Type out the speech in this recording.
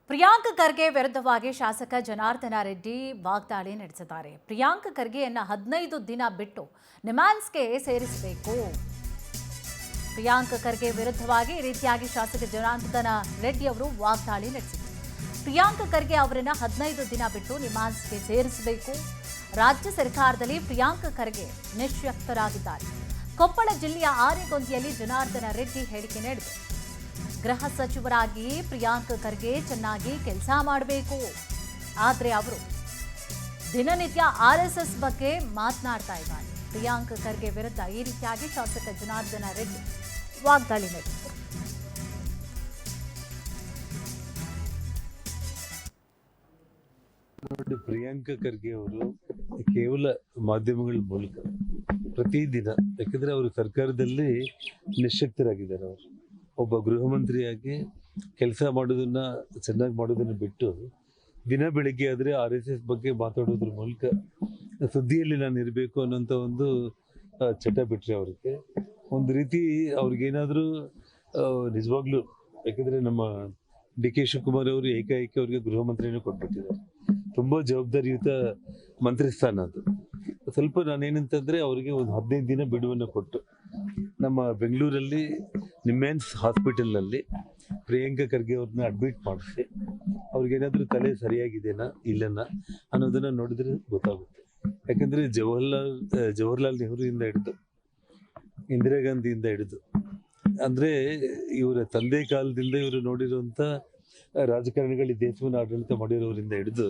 ಪ್ರಿಯಾಂಕ್ ಖರ್ಗೆ ವಿರುದ್ಧವಾಗಿ ಶಾಸಕ ಜನಾರ್ದನ ರೆಡ್ಡಿ ವಾಗ್ದಾಳಿ ನಡೆಸಿದ್ದಾರೆ. ಪ್ರಿಯಾಂಕ್ ಖರ್ಗೆಯನ್ನ 15 ದಿನ ಬಿಟ್ಟು ನಿಮ್ಹಾನ್ಸ್ಗೆ ಸೇರಿಸಬೇಕು. ಪ್ರಿಯಾಂಕ್ ಖರ್ಗೆ ವಿರುದ್ಧವಾಗಿ ಈ ರೀತಿಯಾಗಿ ಶಾಸಕ ಜನಾರ್ದನ ರೆಡ್ಡಿ ಅವರು ವಾಗ್ದಾಳಿ ನಡೆಸಿದರು. ಪ್ರಿಯಾಂಕ್ ಖರ್ಗೆ ಅವರನ್ನ 15 ದಿನ ಬಿಟ್ಟು ನಿಮ್ಹಾನ್ಸ್ಗೆ ಸೇರಿಸಬೇಕು. ರಾಜ್ಯ ಸರ್ಕಾರದಲ್ಲಿ ಪ್ರಿಯಾಂಕ್ ಖರ್ಗೆ ನಿಶ್ಯಕ್ತರಾಗಿದ್ದಾರೆ. ಕೊಪ್ಪಳ ಜಿಲ್ಲೆಯ ಆನೆಗೊಂದಿಯಲ್ಲಿ ಜನಾರ್ದನ ರೆಡ್ಡಿ ಹೇಳಿಕೆ ನೀಡಿದರು. ಗೃಹ ಸಚಿವರಾಗಿ ಪ್ರಿಯಾಂಕ್ ಖರ್ಗೆ ಚೆನ್ನಾಗಿ ಕೆಲಸ ಮಾಡಬೇಕು, ಆದರೆ ಅವರು ದಿನನಿತ್ಯ ಆರ್ಎಸ್ಎಸ್ ಬಗ್ಗೆ ಮಾತನಾಡ್ತಾ ಇದ್ದಾರೆ. ಪ್ರಿಯಾಂಕ್ ಖರ್ಗೆ ವಿರುದ್ಧ ಈ ರೀತಿಯಾಗಿ ಶಾಸಕ ಜನಾರ್ದನ ರೆಡ್ಡಿ ವಾಗ್ದಾಳಿ ನಡೆಸಿದರು. ನೋಡಿ, ಪ್ರಿಯಾಂಕ ಖರ್ಗೆ ಅವರು ಕೇವಲ ಮಾಧ್ಯಮಗಳ ಮೂಲಕ ಪ್ರತಿದಿನ, ಯಾಕಂದ್ರೆ ಅವರು ಸರ್ಕಾರದಲ್ಲಿ ನಿಶ್ಶಕ್ತರಾಗಿದ್ದಾರೆ. ಅವರು ಒಬ್ಬ ಗೃಹ ಮಂತ್ರಿಯಾಗಿ ಕೆಲಸ ಮಾಡೋದನ್ನ ಚೆನ್ನಾಗಿ ಮಾಡೋದನ್ನ ಬಿಟ್ಟು ದಿನ ಬೆಳಿಗ್ಗೆ ಆದರೆ RSS ಬಗ್ಗೆ ಮಾತಾಡೋದ್ರ ಮೂಲಕ ಸುದ್ದಿಯಲ್ಲಿ ನಾನು ಇರಬೇಕು ಅನ್ನೋಂಥ ಒಂದು ಚಟ ಬಿಟ್ಟರೆ ಅವ್ರಿಗೆ ಒಂದು ರೀತಿ ಅವ್ರಿಗೇನಾದರೂ ನಿಜವಾಗ್ಲೂ, ಯಾಕಂದರೆ ನಮ್ಮ DK ಶಿವಕುಮಾರ್ ಅವರು ಏಕಾಏಕಿ ಅವರಿಗೆ ಗೃಹ ಮಂತ್ರಿನೂ ಕೊಟ್ಬಿಟ್ಟಿದ್ದಾರೆ. ತುಂಬ ಜವಾಬ್ದಾರಿಯುತ ಮಂತ್ರಿ ಸ್ಥಾನ ಅದು. ಸ್ವಲ್ಪ ನಾನೇನಂತಂದರೆ ಅವರಿಗೆ ಒಂದು 15 ದಿನ ಬಿಡುವನ್ನು ಕೊಟ್ಟು ನಮ್ಮ ಬೆಂಗಳೂರಲ್ಲಿ ನಿಮ್ಹಾನ್ಸ್ ಹಾಸ್ಪಿಟಲ್ನಲ್ಲಿ ಪ್ರಿಯಾಂಕ ಖರ್ಗೆ ಅವ್ರನ್ನ ಅಡ್ಮಿಟ್ ಮಾಡಿಸಿ ಅವ್ರಿಗೇನಾದರೂ ತಲೆ ಸರಿಯಾಗಿದೆನಾ ಇಲ್ಲನ ಅನ್ನೋದನ್ನು ನೋಡಿದ್ರೆ ಗೊತ್ತಾಗುತ್ತೆ. ಯಾಕಂದರೆ ಜವಾಹರ್ಲಾಲ್ ನೆಹರುವಿಂದ ಹಿಡಿದು ಇಂದಿರಾ ಗಾಂಧಿಯಿಂದ ಹಿಡಿದು, ಅಂದರೆ ಇವರ ತಂದೆ ಕಾಲದಿಂದ ಇವರು ನೋಡಿರುವಂಥ ರಾಜಕಾರಣಿಗಳು ಈ ದೇಶವನ್ನು ಆಡಳಿತ ಮಾಡಿರೋರಿಂದ ಹಿಡಿದು